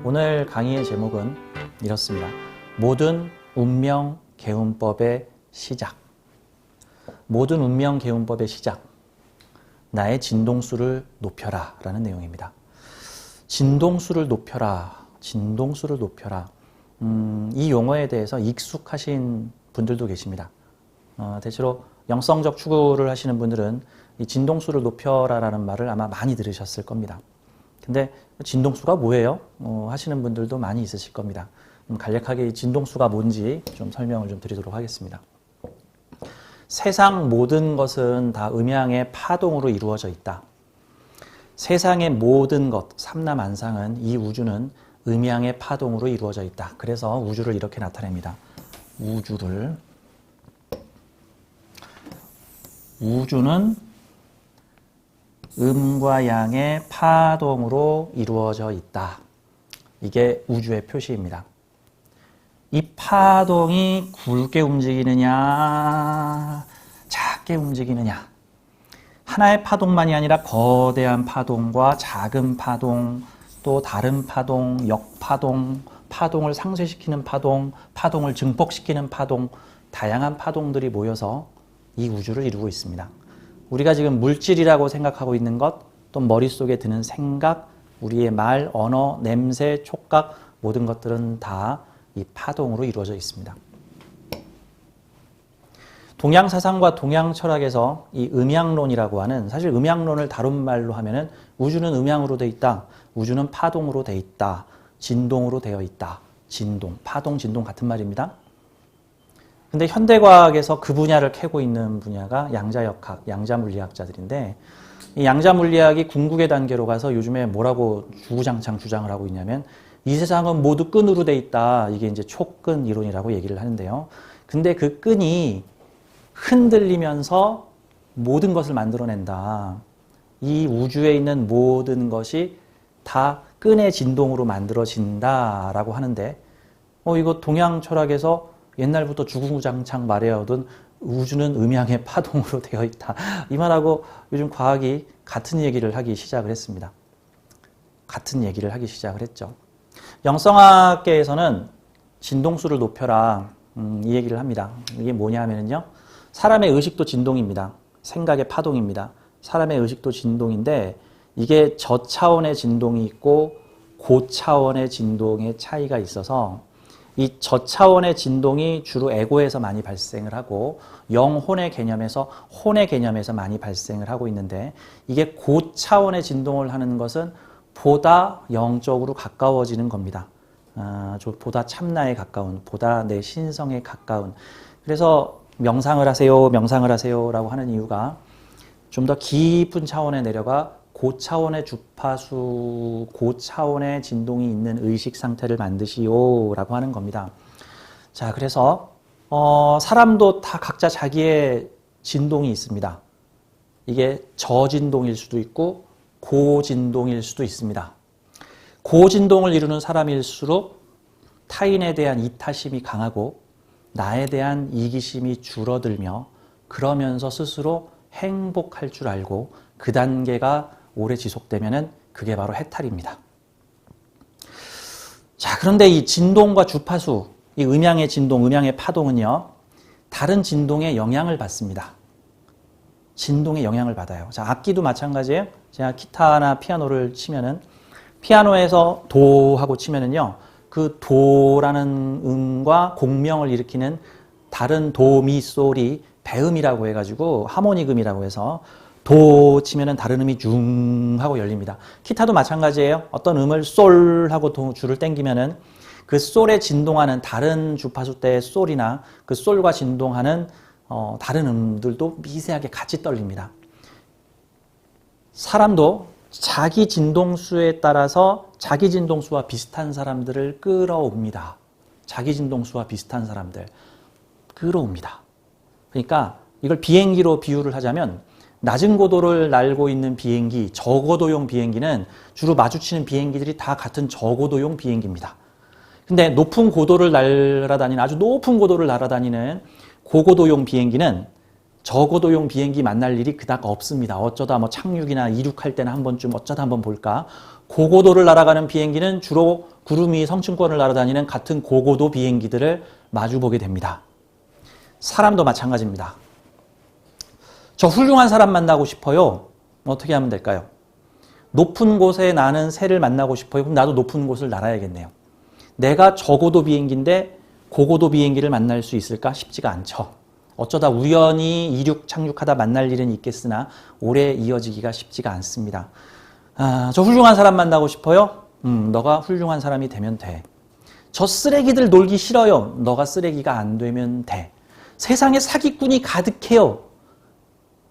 오늘 강의의 제목은 이렇습니다. 모든 운명 개운법의 시작. 모든 운명 개운법의 시작. 나의 진동수를 높여라 라는 내용입니다. 진동수를 높여라. 진동수를 높여라. 이 용어에 대해서 익숙하신 분들도 계십니다. 대체로 영성적 추구를 하시는 분들은 이 진동수를 높여라 라는 말을 아마 많이 들으셨을 겁니다. 근데 진동수가 뭐예요? 하시는 분들도 많이 있으실 겁니다. 간략하게 이 진동수가 뭔지 좀 설명을 좀 드리도록 하겠습니다. 세상 모든 것은 다 음양의 파동으로 이루어져 있다. 세상의 모든 것, 삼라만상은 이 우주는 음양의 파동으로 이루어져 있다. 그래서 우주를 이렇게 나타냅니다. 우주는 음과 양의 파동으로 이루어져 있다. 이게 우주의 표시입니다. 이 파동이 굵게 움직이느냐, 작게 움직이느냐. 하나의 파동만이 아니라 거대한 파동과 작은 파동, 또 다른 파동, 역파동, 파동을 상쇄시키는 파동, 파동을 증폭시키는 파동, 다양한 파동들이 모여서 이 우주를 이루고 있습니다. 우리가 지금 물질이라고 생각하고 있는 것, 또 머릿속에 드는 생각, 우리의 말, 언어, 냄새, 촉각 모든 것들은 다 이 파동으로 이루어져 있습니다. 동양 사상과 동양 철학에서 이 음양론이라고 하는, 사실 음양론을 다른 말로 하면은 우주는 음양으로 되어 있다, 우주는 파동으로 되어 있다, 진동으로 되어 있다. 진동, 파동, 진동 같은 말입니다. 근데 현대과학에서 그 분야를 캐고 있는 분야가 양자역학, 양자물리학자들인데, 이 양자물리학이 궁극의 단계로 가서 요즘에 뭐라고 주구장창 주장을 하고 있냐면 이 세상은 모두 끈으로 돼 있다. 이게 이제 촉근 이론이라고 얘기를 하는데요. 근데 그 끈이 흔들리면서 모든 것을 만들어낸다. 이 우주에 있는 모든 것이 다 끈의 진동으로 만들어진다라고 하는데, 이거 동양 철학에서 옛날부터 주구장창 말해오던 우주는 음양의 파동으로 되어 있다. 이 말하고 요즘 과학이 같은 얘기를 하기 시작을 했습니다. 같은 얘기를 하기 시작을 했죠. 영성학계에서는 진동수를 높여라, 이 얘기를 합니다. 이게 뭐냐 하면요. 사람의 의식도 진동입니다. 생각의 파동입니다. 사람의 의식도 진동인데 이게 저차원의 진동이 있고 고차원의 진동의 차이가 있어서 이 저차원의 진동이 주로 에고에서 많이 발생을 하고 영혼의 개념에서 혼의 개념에서 많이 발생을 하고 있는데, 이게 고차원의 진동을 하는 것은 보다 영적으로 가까워지는 겁니다. 보다 참나에 가까운, 보다 내 신성에 가까운. 그래서 명상을 하세요, 명상을 하세요 라고 하는 이유가 좀 더 깊은 차원에 내려가 고차원의 주파수, 고차원의 진동이 있는 의식 상태를 만드시오 라고 하는 겁니다. 자, 그래서 사람도 다 각자 자기의 진동이 있습니다. 이게 저진동일 수도 있고 고진동일 수도 있습니다. 고진동을 이루는 사람일수록 타인에 대한 이타심이 강하고 나에 대한 이기심이 줄어들며, 그러면서 스스로 행복할 줄 알고 그 단계가 오래 지속되면은 그게 바로 해탈입니다. 자, 그런데 이 진동과 주파수, 이 음양의 진동, 음양의 파동은요, 다른 진동에 영향을 받습니다. 진동에 영향을 받아요. 자, 악기도 마찬가지예요. 제가 기타나 피아노를 치면은, 피아노에서 도하고 치면은요, 그 도라는 음과 공명을 일으키는 다른 도, 미, 솔이 배음이라고 해가지고 하모니금이라고 해서 도 치면은 다른 음이 중 하고 열립니다. 기타도 마찬가지예요. 어떤 음을 솔 하고 줄을 땡기면은 그 솔에 진동하는 다른 주파수대의 솔이나 그 솔과 진동하는 다른 음들도 미세하게 같이 떨립니다. 사람도 자기 진동수에 따라서 자기 진동수와 비슷한 사람들을 끌어옵니다. 자기 진동수와 비슷한 사람들 끌어옵니다. 그러니까 이걸 비행기로 비유를 하자면, 낮은 고도를 날고 있는 비행기, 저고도용 비행기는 주로 마주치는 비행기들이 다 같은 저고도용 비행기입니다. 근데 높은 고도를 날아다니는, 아주 높은 고도를 날아다니는 고고도용 비행기는 저고도용 비행기 만날 일이 그닥 없습니다. 어쩌다 뭐 착륙이나 이륙할 때는 한 번쯤 어쩌다 한번 볼까. 고고도를 날아가는 비행기는 주로 구름 위 성층권을 날아다니는 같은 고고도 비행기들을 마주보게 됩니다. 사람도 마찬가지입니다. 저 훌륭한 사람 만나고 싶어요. 어떻게 하면 될까요? 높은 곳에 나는 새를 만나고 싶어요. 그럼 나도 높은 곳을 날아야겠네요. 내가 저고도 비행기인데 고고도 비행기를 만날 수 있을까? 쉽지가 않죠. 어쩌다 우연히 이륙, 착륙하다 만날 일은 있겠으나 오래 이어지기가 쉽지가 않습니다. 저 훌륭한 사람 만나고 싶어요? 너가 훌륭한 사람이 되면 돼. 저 쓰레기들 놀기 싫어요. 너가 쓰레기가 안 되면 돼. 세상에 사기꾼이 가득해요.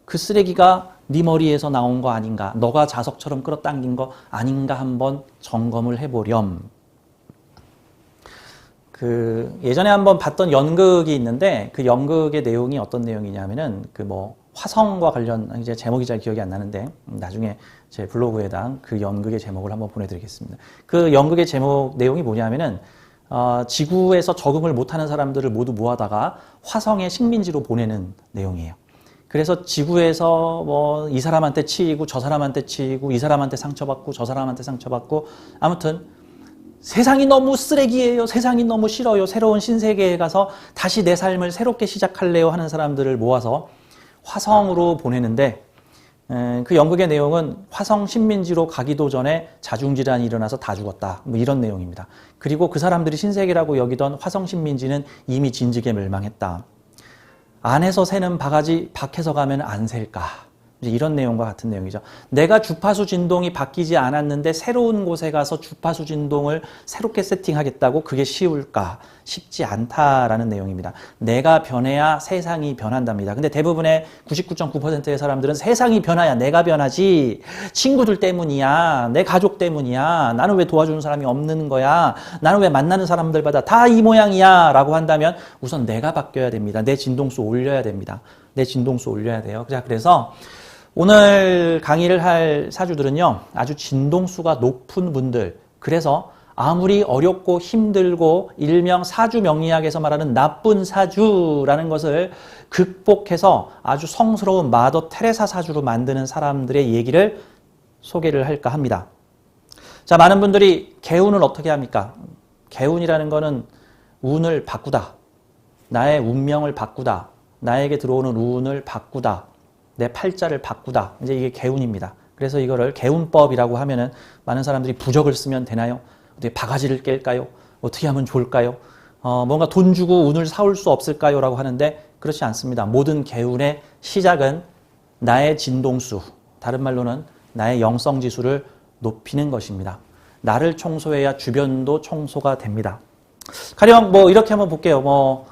그 쓰레기가 네 머리에서 나온 거 아닌가? 너가 자석처럼 끌어당긴 거 아닌가 한번 점검을 해보렴. 예전에 한번 봤던 연극이 있는데 그 연극의 내용이 어떤 내용이냐면은 화성과 관련 이제 제목이 잘 기억이 안 나는데 나중에 제 블로그에다 그 연극의 제목을 한번 보내드리겠습니다. 그 연극의 제목 내용이 뭐냐면은 지구에서 적응을 못하는 사람들을 모두 모아다가 화성의 식민지로 보내는 내용이에요. 그래서 지구에서 이 사람한테 치이고 저 사람한테 치이고 이 사람한테 상처받고 저 사람한테 상처받고 아무튼 세상이 너무 쓰레기예요. 세상이 너무 싫어요. 새로운 신세계에 가서 다시 내 삶을 새롭게 시작할래요 하는 사람들을 모아서 화성으로 보내는데 그 연극의 내용은 화성 식민지로 가기도 전에 자중질환이 일어나서 다 죽었다. 이런 내용입니다. 그리고 그 사람들이 신세계라고 여기던 화성 식민지는 이미 진즉에 멸망했다. 안에서 새는 바가지 밖에서 가면 안 셀까. 이런 내용과 같은 내용이죠. 내가 주파수 진동이 바뀌지 않았는데 새로운 곳에 가서 주파수 진동을 새롭게 세팅하겠다고 그게 쉬울까? 쉽지 않다라는 내용입니다. 내가 변해야 세상이 변한답니다. 근데 대부분의 99.9%의 사람들은 세상이 변해야 내가 변하지, 친구들 때문이야, 내 가족 때문이야, 나는 왜 도와주는 사람이 없는 거야, 나는 왜 만나는 사람들마다 다 이 모양이야 라고 한다면 우선 내가 바뀌어야 됩니다. 내 진동수 올려야 됩니다. 내 진동수 올려야 돼요. 그래서 오늘 강의를 할 사주들은요, 아주 진동수가 높은 분들, 그래서 아무리 어렵고 힘들고 일명 사주 명리학에서 말하는 나쁜 사주라는 것을 극복해서 아주 성스러운 마더 테레사 사주로 만드는 사람들의 얘기를 소개를 할까 합니다. 자, 많은 분들이 개운을 어떻게 합니까? 개운이라는 거는 운을 바꾸다, 나의 운명을 바꾸다, 나에게 들어오는 운을 바꾸다, 내 팔자를 바꾸다. 이제 이게 개운입니다. 그래서 이거를 개운법이라고 하면은 많은 사람들이 부적을 쓰면 되나요? 어떻게 바가지를 깰까요? 어떻게 하면 좋을까요? 뭔가 돈 주고 운을 사올 수 없을까요? 라고 하는데 그렇지 않습니다. 모든 개운의 시작은 나의 진동수, 다른 말로는 나의 영성지수를 높이는 것입니다. 나를 청소해야 주변도 청소가 됩니다. 가령 이렇게 한번 볼게요.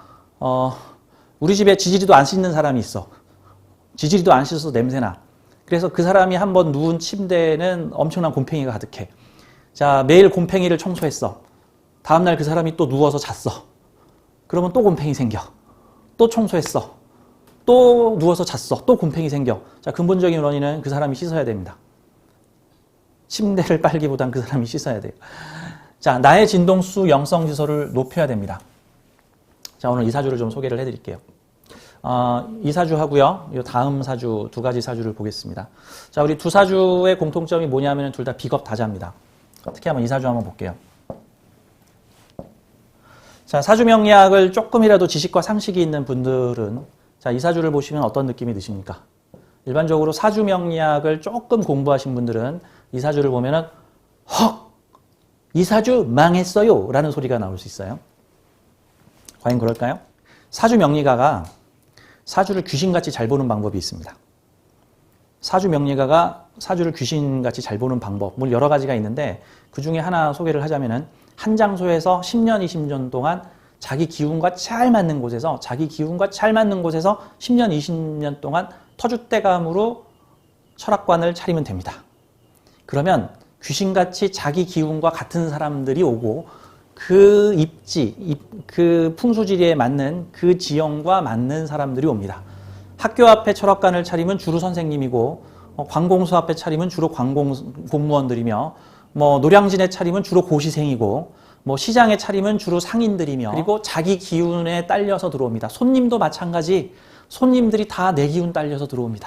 우리 집에 지지리도 안 씻는 사람이 있어. 지지리도 안 씻어서 냄새나. 그래서 그 사람이 한번 누운 침대에는 엄청난 곰팡이가 가득해. 자, 매일 곰팡이를 청소했어. 다음날 그 사람이 또 누워서 잤어. 그러면 또 곰팡이 생겨. 또 청소했어. 또 누워서 잤어. 또 곰팡이 생겨. 자, 근본적인 원인은 그 사람이 씻어야 됩니다. 침대를 빨기보단 그 사람이 씻어야 돼요. 자, 나의 진동수 영성지수를 높여야 됩니다. 자, 오늘 이 사주를 좀 소개를 해드릴게요. 이 사주 하고요. 이 다음 사주, 두 가지 사주를 보겠습니다. 자, 우리 두 사주의 공통점이 뭐냐면 둘 다 비겁다자입니다. 어떻게 하면 이 사주 한번 볼게요. 자, 사주 명리학을 조금이라도 지식과 상식이 있는 분들은 자, 이 사주를 보시면 어떤 느낌이 드십니까? 일반적으로 사주 명리학을 조금 공부하신 분들은 이 사주를 보면은 헉! 이 사주 망했어요! 라는 소리가 나올 수 있어요. 과연 그럴까요? 사주 명리가가 사주를 귀신같이 잘 보는 방법이 있습니다. 사주 명리가가 사주를 귀신같이 잘 보는 방법, 여러 가지가 있는데 그 중에 하나 소개를 하자면은 한 장소에서 10년, 20년 동안 자기 기운과 잘 맞는 곳에서 10년, 20년 동안 터줏대감으로 철학관을 차리면 됩니다. 그러면 귀신같이 자기 기운과 같은 사람들이 오고 그 입지, 그 풍수지리에 맞는 그 지형과 맞는 사람들이 옵니다. 학교 앞에 철학관을 차리면 주로 선생님이고 관공서 앞에 차리면 주로 공무원들이며 노량진에 차리면 주로 고시생이고 시장에 차리면 주로 상인들이며 그리고 자기 기운에 딸려서 들어옵니다. 손님도 마찬가지. 손님들이 다 내 기운 딸려서 들어옵니다.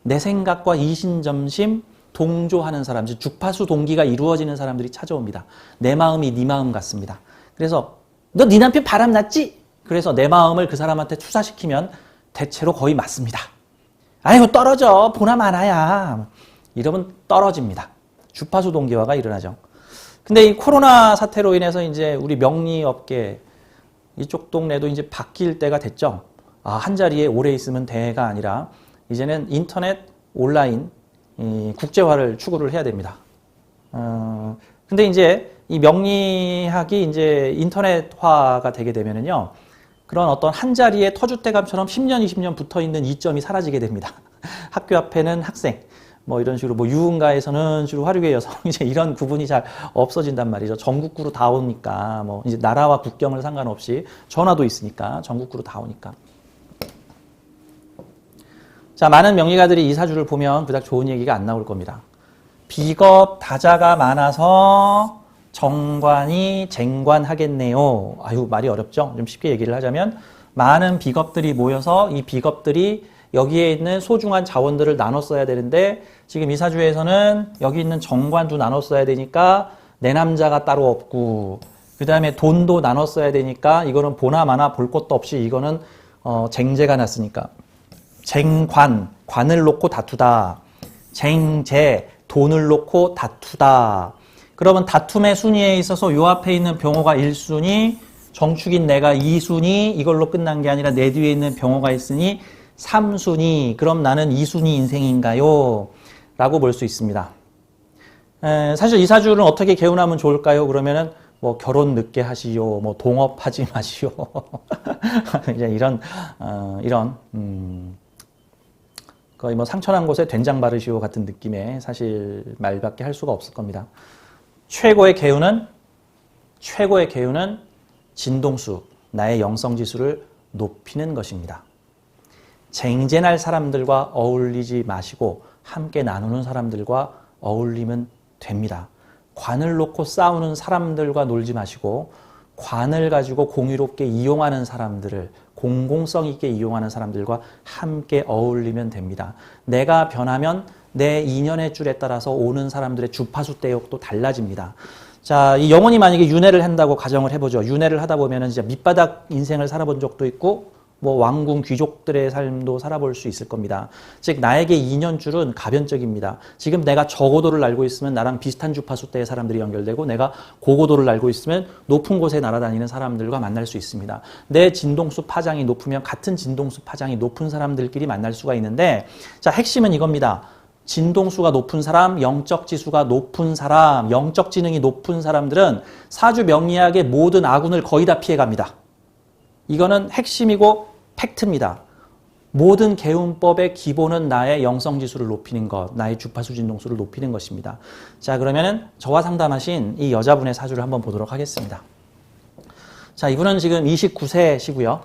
내 생각과 이신점심 동조하는 사람, 즉 주파수 동기가 이루어지는 사람들이 찾아옵니다. 내 마음이 네 마음 같습니다. 그래서 너 네 남편 바람났지? 그래서 내 마음을 그 사람한테 투사시키면 대체로 거의 맞습니다. 아이고 떨어져 보나 마나야 이러면 떨어집니다. 주파수 동기화가 일어나죠. 근데 이 코로나 사태로 인해서 이제 우리 명리업계 이쪽 동네도 이제 바뀔 때가 됐죠. 한 자리에 오래 있으면 돼가 아니라 이제는 인터넷 온라인 국제화를 추구를 해야 됩니다. 근데 이제 이 명리학이 이제 인터넷화가 되게 되면은요, 그런 어떤 한 자리에 터줏대감처럼 10년, 20년 붙어 있는 이점이 사라지게 됩니다. 학교 앞에는 학생, 뭐 이런 식으로 뭐 유흥가에서는 주로 화류계 여성 이제 이런 구분이 잘 없어진단 말이죠. 전국구로 다 오니까 뭐 이제 나라와 국경을 상관없이 전화도 있으니까 전국구로 다 오니까. 자, 많은 명리가들이 이 사주를 보면 그닥 좋은 얘기가 안 나올 겁니다. 비겁 다자가 많아서 정관이 쟁관하겠네요. 아유, 말이 어렵죠? 좀 쉽게 얘기를 하자면 많은 비겁들이 모여서 이 비겁들이 여기에 있는 소중한 자원들을 나눠 써야 되는데 지금 이 사주에서는 여기 있는 정관도 나눠 써야 되니까 내 남자가 따로 없고 그 다음에 돈도 나눠 써야 되니까 이거는 보나 마나 볼 것도 없이 이거는 쟁제가 났으니까 쟁관, 관을 놓고 다투다. 쟁제, 돈을 놓고 다투다. 그러면 다툼의 순위에 있어서 요 앞에 있는 병호가 1순위, 정축인 내가 2순위, 이걸로 끝난 게 아니라 내 뒤에 있는 병호가 있으니 3순위. 그럼 나는 2순위 인생인가요? 라고 볼 수 있습니다. 사실 이 사주는 어떻게 개운하면 좋을까요? 그러면은 뭐 결혼 늦게 하시오, 뭐 동업하지 마시오. 이제 이런 거의 뭐 상처난 곳에 된장 바르시오 같은 느낌의 사실 말밖에 할 수가 없을 겁니다. 최고의 개운은 진동수, 나의 영성지수를 높이는 것입니다. 쟁쟁할 사람들과 어울리지 마시고 함께 나누는 사람들과 어울리면 됩니다. 관을 놓고 싸우는 사람들과 놀지 마시고 관을 가지고 공유롭게 이용하는 사람들을 공공성 있게 이용하는 사람들과 함께 어울리면 됩니다. 내가 변하면 내 인연의 줄에 따라서 오는 사람들의 주파수 대역도 달라집니다. 자, 이 영혼이 만약에 윤회를 한다고 가정을 해보죠. 윤회를 하다 보면은 진짜 밑바닥 인생을 살아본 적도 있고, 뭐 왕궁 귀족들의 삶도 살아볼 수 있을 겁니다. 즉 나에게 인연줄은 가변적입니다. 지금 내가 저고도를 알고 있으면 나랑 비슷한 주파수대의 사람들이 연결되고 내가 고고도를 알고 있으면 높은 곳에 날아다니는 사람들과 만날 수 있습니다. 내 진동수 파장이 높으면 같은 진동수 파장이 높은 사람들끼리 만날 수가 있는데 자, 핵심은 이겁니다. 진동수가 높은 사람, 영적 지수가 높은 사람, 영적 지능이 높은 사람들은 사주 명리학의 모든 아군을 거의 다 피해갑니다. 이거는 핵심이고 팩트입니다. 모든 개운법의 기본은 나의 영성지수를 높이는 것, 나의 주파수 진동수를 높이는 것입니다. 자, 그러면은 저와 상담하신 이 여자분의 사주를 한번 보도록 하겠습니다. 자, 이분은 지금 29세시고요.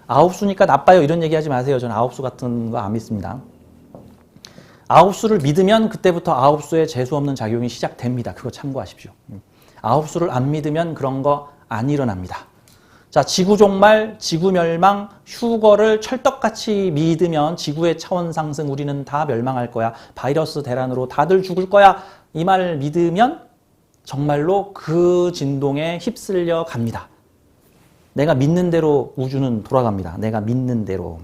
아홉수니까 나빠요 이런 얘기 하지 마세요. 저는 아홉수 같은 거 안 믿습니다. 아홉수를 믿으면 그때부터 아홉수의 재수없는 작용이 시작됩니다. 그거 참고하십시오. 아홉수를 안 믿으면 그런 거 안 일어납니다. 자, 지구 종말, 지구 멸망, 휴거를 철떡같이 믿으면 지구의 차원 상승 우리는 다 멸망할 거야. 바이러스 대란으로 다들 죽을 거야. 이 말을 믿으면 정말로 그 진동에 휩쓸려 갑니다. 내가 믿는 대로 우주는 돌아갑니다. 내가 믿는 대로.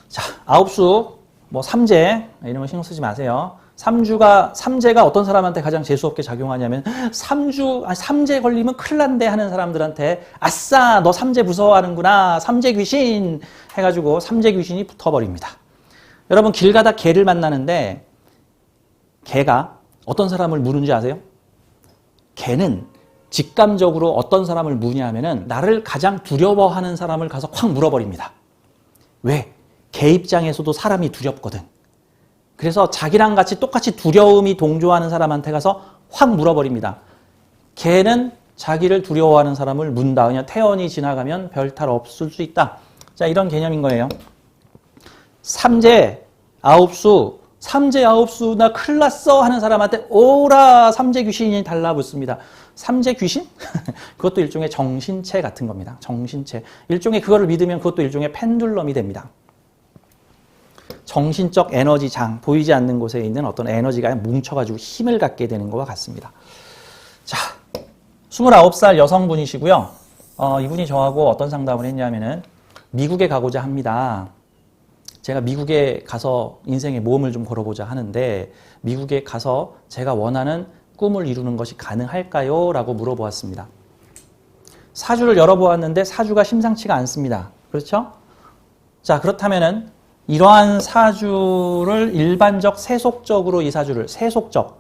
자, 아홉수, 뭐 삼재 이런 거 신경 쓰지 마세요. 삼재가 어떤 사람한테 가장 재수없게 작용하냐면 삼재 걸리면 큰일 난대 하는 사람들한테 아싸 너 삼재 무서워하는구나 삼재 귀신 해가지고 삼재 귀신이 붙어버립니다. 여러분 길 가다 개를 만나는데 개가 어떤 사람을 무는지 아세요? 개는 직감적으로 어떤 사람을 무냐 하면은 나를 가장 두려워하는 사람을 가서 확 물어버립니다. 왜? 개 입장에서도 사람이 두렵거든. 그래서 자기랑 같이 똑같이 두려움이 동조하는 사람한테 가서 확 물어버립니다. 개는 자기를 두려워하는 사람을 문다. 그냥 태연이 지나가면 별탈 없을 수 있다. 자, 이런 개념인 거예요. 삼재, 아홉수, 삼재, 아홉수 나 큰일 났어 하는 사람한테 오라 삼재 귀신이 달라붙습니다. 삼재 귀신? 그것도 일종의 정신체 같은 겁니다. 정신체. 일종의 그거를 믿으면 그것도 일종의 펜듈럼이 됩니다. 정신적 에너지장, 보이지 않는 곳에 있는 어떤 에너지가 뭉쳐가지고 힘을 갖게 되는 것과 같습니다. 자, 29살 여성분이시고요. 이분이 저하고 어떤 상담을 했냐면은 미국에 가고자 합니다. 제가 미국에 가서 인생의 모험을 좀 걸어보자 하는데 미국에 가서 제가 원하는 꿈을 이루는 것이 가능할까요? 라고 물어보았습니다. 사주를 열어보았는데 사주가 심상치가 않습니다. 그렇죠? 자, 그렇다면은 이러한 사주를 일반적 세속적으로 이 사주를 세속적,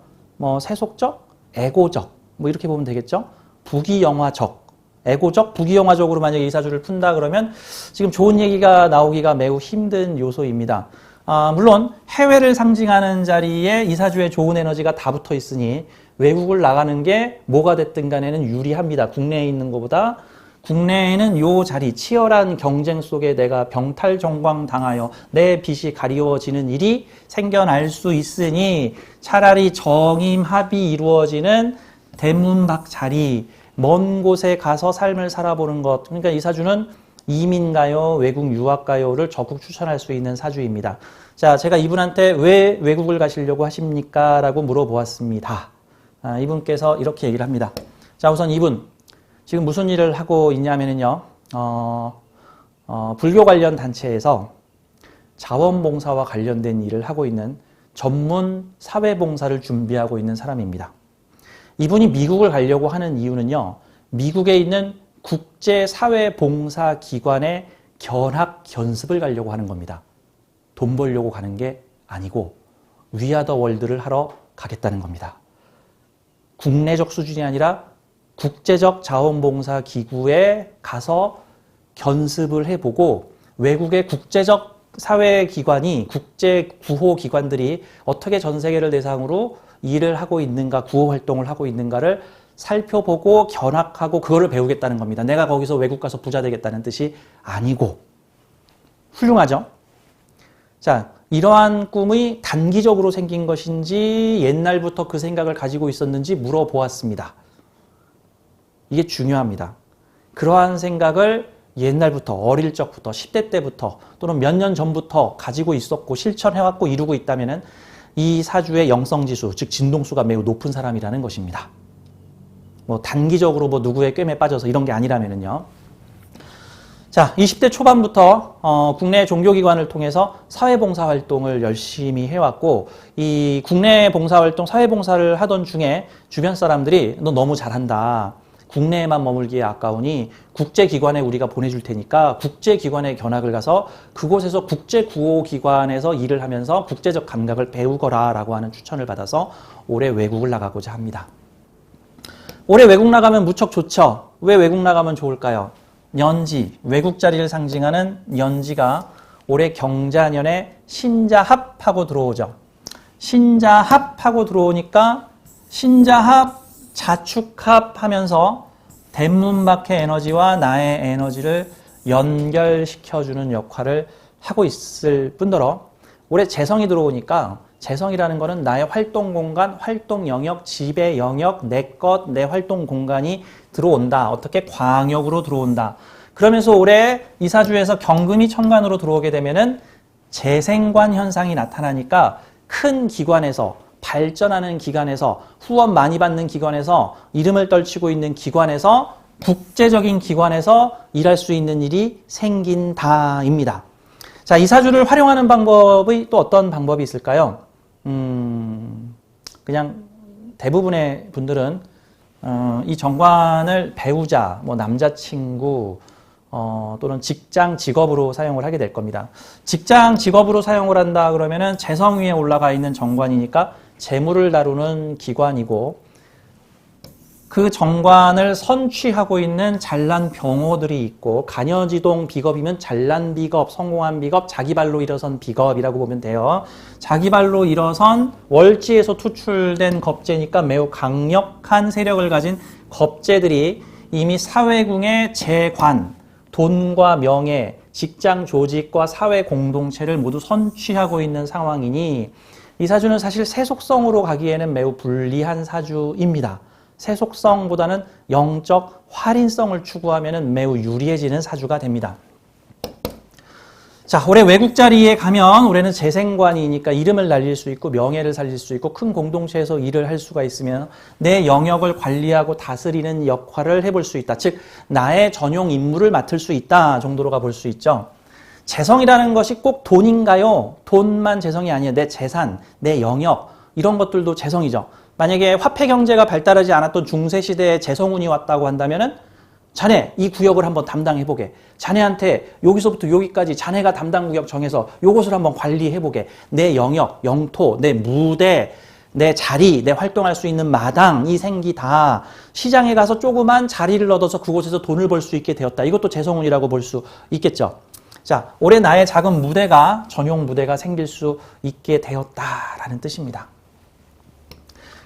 세속적, 에고적 이렇게 보면 되겠죠? 부귀영화적, 에고적, 부귀영화적으로 만약에 이 사주를 푼다 그러면 지금 좋은 얘기가 나오기가 매우 힘든 요소입니다. 물론 해외를 상징하는 자리에 이 사주에 좋은 에너지가 다 붙어 있으니 외국을 나가는 게 뭐가 됐든 간에는 유리합니다. 국내에 있는 것보다. 국내에는 요 자리, 치열한 경쟁 속에 내가 병탈정광 당하여 내 빛이 가리워지는 일이 생겨날 수 있으니 차라리 정임합이 이루어지는 대문 밖 자리, 먼 곳에 가서 삶을 살아보는 것. 그러니까 이 사주는 이민가요, 외국 유학가요를 적극 추천할 수 있는 사주입니다. 자, 제가 이분한테 왜 외국을 가시려고 하십니까? 라고 물어보았습니다. 이분께서 이렇게 얘기를 합니다. 자, 우선 이분 지금 무슨 일을 하고 있냐면요, 불교 관련 단체에서 자원봉사와 관련된 일을 하고 있는 전문 사회봉사를 준비하고 있는 사람입니다. 이분이 미국을 가려고 하는 이유는요, 미국에 있는 국제사회봉사기관의 견학 견습을 가려고 하는 겁니다. 돈 벌려고 가는 게 아니고 위아더 월드를 하러 가겠다는 겁니다. 국내적 수준이 아니라 국제적 자원봉사 기구에 가서 견습을 해보고 외국의 국제적 사회기관이 국제 구호기관들이 어떻게 전 세계를 대상으로 일을 하고 있는가, 구호 활동을 하고 있는가를 살펴보고 견학하고 그거를 배우겠다는 겁니다. 내가 거기서 외국 가서 부자 되겠다는 뜻이 아니고. 훌륭하죠? 자, 이러한 꿈이 단기적으로 생긴 것인지 옛날부터 그 생각을 가지고 있었는지 물어보았습니다. 이게 중요합니다. 그러한 생각을 옛날부터, 어릴 적부터, 10대 때부터 또는 몇 년 전부터 가지고 있었고 실천해왔고 이루고 있다면 이 사주의 영성지수, 즉 진동수가 매우 높은 사람이라는 것입니다. 단기적으로 누구의 꿰매 빠져서 이런 게 아니라면요. 자, 20대 초반부터 국내 종교기관을 통해서 사회봉사 활동을 열심히 해왔고 이 국내 봉사활동, 사회봉사를 하던 중에 주변 사람들이 너 너무 잘한다. 국내에만 머물기에 아까우니 국제기관에 우리가 보내줄 테니까 국제기관에 견학을 가서 그곳에서 국제구호기관에서 일을 하면서 국제적 감각을 배우거라 라고 하는 추천을 받아서 올해 외국을 나가고자 합니다. 올해 외국 나가면 무척 좋죠. 왜 외국 나가면 좋을까요? 년지, 외국 자리를 상징하는 년지가 올해 경자년에 신자합하고 들어오죠. 신자합하고 들어오니까 신자합, 자축합하면서 대문밖의 에너지와 나의 에너지를 연결시켜주는 역할을 하고 있을 뿐더러 올해 재성이 들어오니까 재성이라는 것은 나의 활동 공간, 활동 영역, 지배 영역, 내 것, 내 활동 공간이 들어온다. 어떻게? 광역으로 들어온다. 그러면서 올해 이 사주에서 경금이 천간으로 들어오게 되면은 재생관 현상이 나타나니까 큰 기관에서 발전하는 기관에서 후원 많이 받는 기관에서 이름을 떨치고 있는 기관에서 국제적인 기관에서 일할 수 있는 일이 생긴다입니다. 자, 이 사주를 활용하는 방법이 또 어떤 방법이 있을까요? 그냥 대부분의 분들은 이 정관을 배우자, 남자친구 또는 직장, 직업으로 사용을 하게 될 겁니다. 직장, 직업으로 사용을 한다 그러면은 재성 위에 올라가 있는 정관이니까 재물을 다루는 기관이고 그 정관을 선취하고 있는 잘난 병호들이 있고 간여지동 비겁이면 잘난 비겁, 성공한 비겁, 자기 발로 일어선 비겁이라고 보면 돼요. 자기 발로 일어선 월지에서 투출된 겁재니까 매우 강력한 세력을 가진 겁재들이 이미 사회궁의 재관, 돈과 명예, 직장 조직과 사회 공동체를 모두 선취하고 있는 상황이니 이 사주는 사실 세속성으로 가기에는 매우 불리한 사주입니다. 세속성보다는 영적 활인성을 추구하면 매우 유리해지는 사주가 됩니다. 자, 올해 외국 자리에 가면 올해는 재생관이니까 이름을 날릴 수 있고 명예를 살릴 수 있고 큰 공동체에서 일을 할 수가 있으면 내 영역을 관리하고 다스리는 역할을 해볼 수 있다. 즉 나의 전용 임무를 맡을 수 있다 정도로가 볼 수 있죠. 재성이라는 것이 꼭 돈인가요? 돈만 재성이 아니에요. 내 재산, 내 영역 이런 것들도 재성이죠. 만약에 화폐 경제가 발달하지 않았던 중세시대에 재성운이 왔다고 한다면은 자네 이 구역을 한번 담당해보게. 자네한테 여기서부터 여기까지 자네가 담당 구역 정해서 요것을 한번 관리해보게. 내 영역, 영토, 내 무대, 내 자리, 내 활동할 수 있는 마당이 생기다. 시장에 가서 조그만 자리를 얻어서 그곳에서 돈을 벌 수 있게 되었다. 이것도 재성운이라고 볼 수 있겠죠. 자, 올해 나의 작은 무대가, 전용 무대가 생길 수 있게 되었다라는 뜻입니다.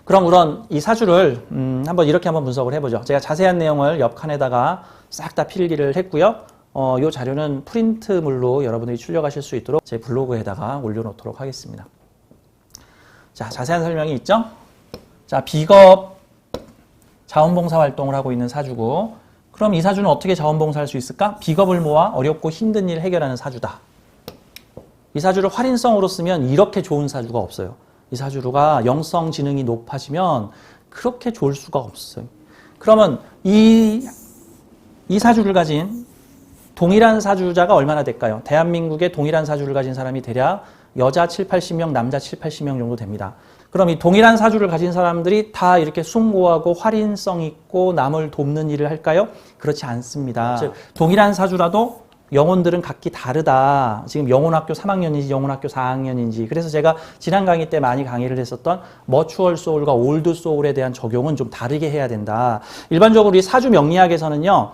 그럼 우선 이 사주를 한번 이렇게 한번 분석을 해보죠. 제가 자세한 내용을 옆 칸에다가 싹 다 필기를 했고요. 이 자료는 프린트물로 여러분들이 출력하실 수 있도록 제 블로그에다가 올려놓도록 하겠습니다. 자, 자세한 설명이 있죠? 자, 비겁 자원봉사 활동을 하고 있는 사주고, 그럼 이 사주는 어떻게 자원봉사할 수 있을까? 비겁을 모아 어렵고 힘든 일을 해결하는 사주다. 이 사주를 활인성으로 쓰면 이렇게 좋은 사주가 없어요. 이 사주가 영성 지능이 높아지면 그렇게 좋을 수가 없어요. 그러면 이 사주를 가진 동일한 사주자가 얼마나 될까요? 대한민국에 동일한 사주를 가진 사람이 대략 여자 7, 80명, 남자 7, 80명 정도 됩니다. 그럼 이 동일한 사주를 가진 사람들이 다 이렇게 숭고하고 활인성 있고 남을 돕는 일을 할까요? 그렇지 않습니다. 즉 동일한 사주라도 영혼들은 각기 다르다. 지금 영혼학교 3학년인지 영혼학교 4학년인지. 그래서 제가 지난 강의 때 많이 강의를 했었던 머추얼 소울과 올드 소울에 대한 적용은 좀 다르게 해야 된다. 일반적으로 이 사주 명리학에서는요.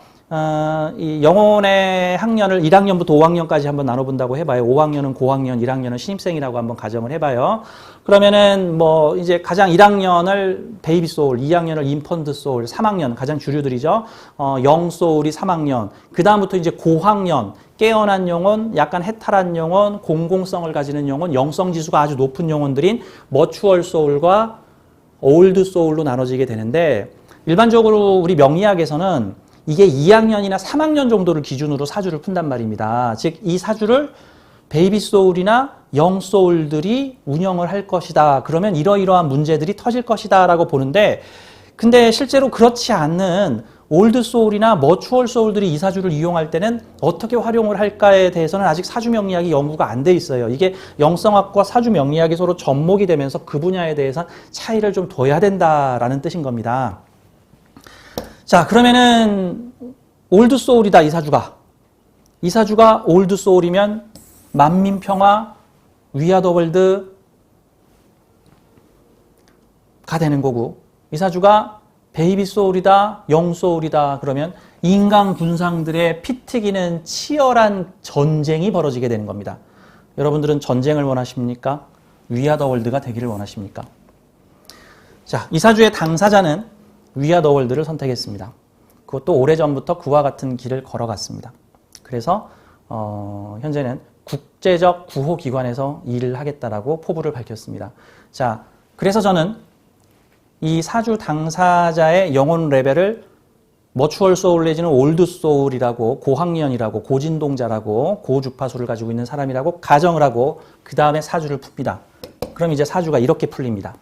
이 영혼의 학년을 1학년부터 5학년까지 한번 나눠본다고 해봐요. 5학년은 고학년, 1학년은 신입생이라고 한번 가정을 해봐요. 그러면은 뭐 이제 가장 1학년을 베이비 소울, 2학년을 인펀트 소울, 3학년 가장 주류들이죠. 영 소울이 3학년. 그 다음부터 이제 고학년, 깨어난 영혼, 약간 해탈한 영혼, 공공성을 가지는 영혼, 영성 지수가 아주 높은 영혼들인 머추얼 소울과 올드 소울로 나눠지게 되는데, 일반적으로 우리 명리학에서는 이게 2학년이나 3학년 정도를 기준으로 사주를 푼단 말입니다. 즉, 이 사주를 베이비 소울이나 영 소울들이 운영을 할 것이다. 그러면 이러이러한 문제들이 터질 것이다 라고 보는데, 근데 실제로 그렇지 않는 올드 소울이나 머추얼 소울들이 이 사주를 이용할 때는 어떻게 활용을 할까에 대해서는 아직 사주 명리학이 연구가 안 돼 있어요. 이게 영성학과 사주 명리학이 서로 접목이 되면서 그 분야에 대해서 차이를 좀 둬야 된다라는 뜻인 겁니다. 자, 그러면은 올드 소울이다, 이 사주가. 이 사주가 올드 소울이면 만민평화, 위아더 월드가 되는 거고, 이 사주가 베이비 소울이다, 영 소울이다 그러면 인간 군상들의 피 튀기는 치열한 전쟁이 벌어지게 되는 겁니다. 여러분들은 전쟁을 원하십니까? 위아더 월드가 되기를 원하십니까? 자, 이 사주의 당사자는 위아더 월드를 선택했습니다. 그것도 오래전부터 그와 같은 길을 걸어갔습니다. 그래서 현재는 국제적 구호기관에서 일을 하겠다라고 포부를 밝혔습니다. 자, 그래서 저는 이 사주 당사자의 영혼 레벨을 머추얼 소울 내지는 올드 소울이라고, 고학년이라고, 고진동자라고, 고주파수를 가지고 있는 사람이라고 가정을 하고 그 다음에 사주를 풉니다. 그럼 이제 사주가 이렇게 풀립니다.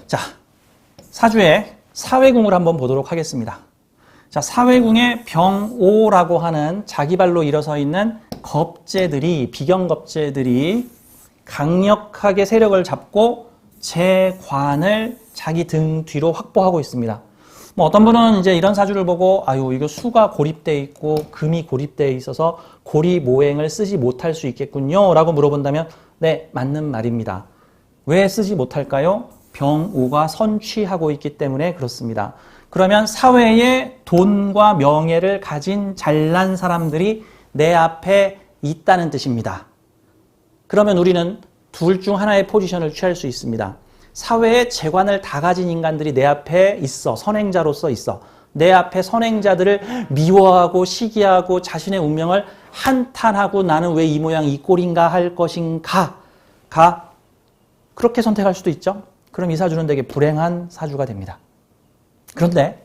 자, 사주의 사회궁을 한번 보도록 하겠습니다. 자, 사회궁의 병오라고 하는 자기 발로 일어서 있는 겁재들이, 비경겁재들이 강력하게 세력을 잡고 재관을 자기 등 뒤로 확보하고 있습니다. 뭐 어떤 분은 이제 이런 사주를 보고 아유, 이거 수가 고립되어 있고 금이 고립되어 있어서 고리모행을 쓰지 못할 수 있겠군요 라고 물어본다면 네, 맞는 말입니다. 왜 쓰지 못할까요? 병오가 선취하고 있기 때문에 그렇습니다. 그러면 사회에 돈과 명예를 가진 잘난 사람들이 내 앞에 있다는 뜻입니다. 그러면 우리는 둘 중 하나의 포지션을 취할 수 있습니다. 사회에 재관을 다 가진 인간들이 내 앞에 있어. 선행자로서 있어. 내 앞에 선행자들을 미워하고 시기하고 자신의 운명을 한탄하고 나는 왜 이 모양 이 꼴인가 할 것인가 그렇게 선택할 수도 있죠. 그럼 이 사주는 되게 불행한 사주가 됩니다. 그런데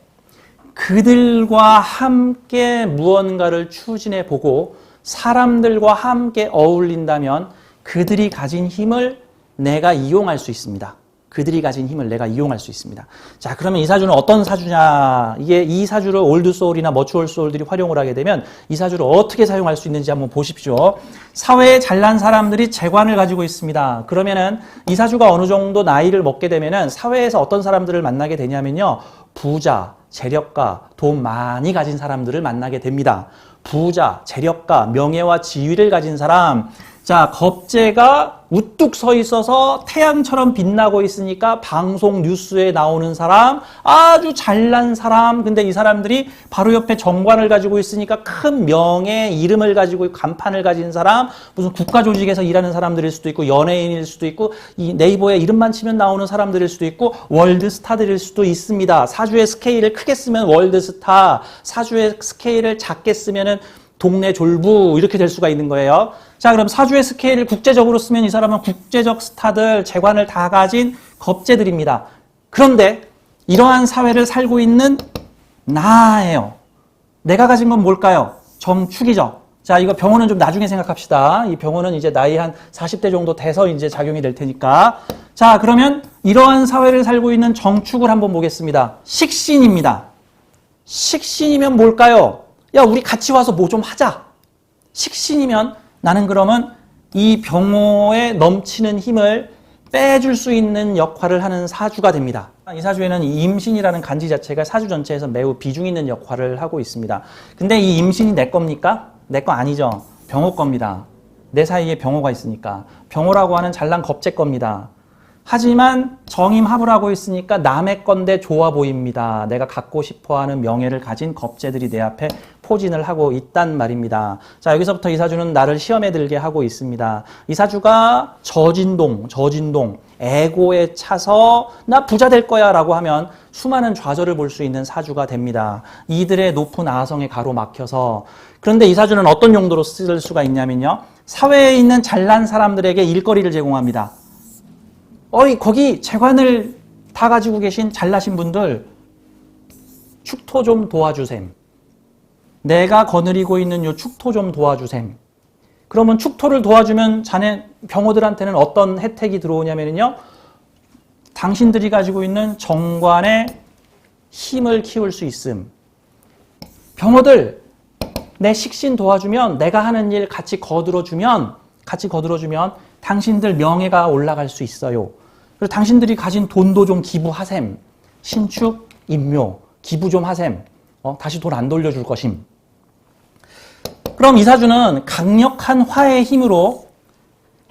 그들과 함께 무언가를 추진해 보고 사람들과 함께 어울린다면 그들이 가진 힘을 내가 이용할 수 있습니다. 그들이 가진 힘을 내가 이용할 수 있습니다. 자, 그러면 이 사주는 어떤 사주냐? 이게 이 사주를 올드 소울이나 머추얼 소울들이 활용을 하게 되면 이 사주를 어떻게 사용할 수 있는지 한번 보십시오. 사회에 잘난 사람들이 재관을 가지고 있습니다. 그러면은 이 사주가 어느 정도 나이를 먹게 되면은 사회에서 어떤 사람들을 만나게 되냐면요. 부자, 재력가, 돈 많이 가진 사람들을 만나게 됩니다. 부자, 재력가, 명예와 지위를 가진 사람. 자, 겁재가 우뚝 서 있어서 태양처럼 빛나고 있으니까 방송 뉴스에 나오는 사람, 아주 잘난 사람. 근데 이 사람들이 바로 옆에 정관을 가지고 있으니까 큰 명예, 이름을 가지고 간판을 가진 사람, 무슨 국가조직에서 일하는 사람들일 수도 있고 연예인일 수도 있고 이 네이버에 이름만 치면 나오는 사람들일 수도 있고 월드스타들일 수도 있습니다. 사주의 스케일을 크게 쓰면 월드스타, 사주의 스케일을 작게 쓰면은 동네 졸부 이렇게 될 수가 있는 거예요. 자, 그럼 사주의 스케일을 국제적으로 쓰면 이 사람은 국제적 스타들, 재관을 다 가진 겁재들입니다. 그런데 이러한 사회를 살고 있는 나예요. 내가 가진 건 뭘까요? 정축이죠. 자, 이거 병원은 좀 나중에 생각합시다. 이 병원은 이제 나이 한 40대 정도 돼서 이제 작용이 될 테니까. 자, 그러면 이러한 사회를 살고 있는 정축을 한번 보겠습니다. 식신입니다. 식신이면 뭘까요? 야, 우리 같이 와서 뭐 좀 하자. 식신이면 나는 그러면 이 병호에 넘치는 힘을 빼줄 수 있는 역할을 하는 사주가 됩니다. 이 사주에는 이 임신이라는 간지 자체가 사주 전체에서 매우 비중 있는 역할을 하고 있습니다. 근데 이 임신이 내 겁니까? 내 거 아니죠. 병호 겁니다. 내 사이에 병호가 있으니까. 병호라고 하는 잘난 겁재 겁니다. 하지만 정임합을 하고 있으니까 남의 건데 좋아 보입니다. 내가 갖고 싶어하는 명예를 가진 겁재들이 내 앞에 포진을 하고 있단 말입니다. 자, 여기서부터 이 사주는 나를 시험에 들게 하고 있습니다. 이 사주가 저진동, 에고에 차서 나 부자 될 거야 라고 하면 수많은 좌절을 볼 수 있는 사주가 됩니다. 이들의 높은 아성에 가로막혀서. 그런데 이 사주는 어떤 용도로 쓸 수가 있냐면요. 사회에 있는 잘난 사람들에게 일거리를 제공합니다. 거기 재관을 다 가지고 계신 잘나신 분들 축토 좀 도와주셈. 내가 거느리고 있는 요 축토 좀 도와주셈. 그러면 축토를 도와주면 자네 병호들한테는 어떤 혜택이 들어오냐면요. 당신들이 가지고 있는 정관의 힘을 키울 수 있음. 병호들 내 식신 도와주면 내가 하는 일 같이 거들어주면 당신들 명예가 올라갈 수 있어요. 그리고 당신들이 가진 돈도 좀 기부하셈. 신축, 임묘, 기부 좀 하셈. 다시 돈 안 돌려줄 것임. 그럼 이 사주는 강력한 화의 힘으로